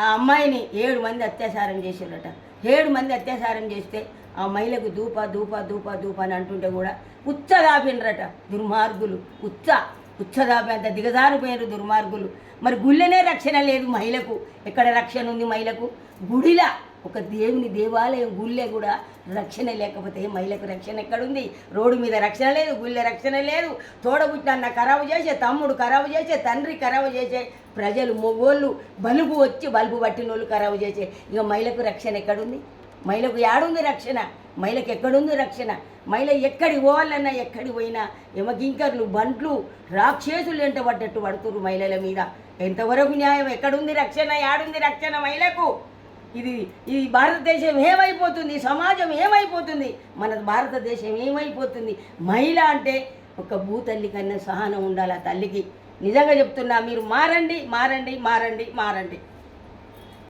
ఆ అమ్మాయిని 7 మంది అత్యాచారం చేసిరట. 7 మంది అత్యాచారం చేస్తే ఆ మహిళకు దూప దూప దూప దూప అని అంటుంటే కూడా ఉచ్చదాపినరట దుర్మార్గులు. ఉచ్చదాపి అంత దిగజారిపోయారు దుర్మార్గులు. మరి గుళ్ళనే రక్షణ లేదు మహిళకు. ఎక్కడ రక్షణ ఉంది మహిళకు? గుడిలా ఒక దేవుని దేవాలయం గుళ్ళే కూడా రక్షణ లేకపోతే మహిళకు రక్షణ ఎక్కడుంది? రోడ్డు మీద రక్షణ లేదు, గుళ్ళే రక్షణ లేదు. తోడబుట్టిన ఖరాబు చేసే తమ్ముడు, ఖరాబు చేసే తండ్రి, ఖరాబు చేసే ప్రజలు, మొగోళ్ళు, బలుపు వచ్చి బలుపు పట్టిన వాళ్ళు ఖరాబు చేసే. ఇక మహిళకు రక్షణ ఎక్కడుంది? మహిళకు ఏడుంది రక్షణ? మహిళకు ఎక్కడుంది రక్షణ? మహిళ ఎక్కడికి పోవాలన్నా ఎక్కడికి పోయినా యమకింకర్లు, బంట్లు, రాక్షసులు ఎంట పడ్డట్టు పడుతున్నారు మహిళల మీద. ఎంతవరకు న్యాయం? ఎక్కడుంది రక్షణ? ఏడుంది రక్షణ మహిళకు? ఇది భారతదేశం ఏమైపోతుంది? సమాజం ఏమైపోతుంది? మన భారతదేశం ఏమైపోతుంది? మహిళ అంటే ఒక భూతల్లి కన్నా సహనం ఉండాలి ఆ తల్లికి. నిజంగా చెప్తున్నా, మీరు మారండి, మారండి, మారండి, మారండి.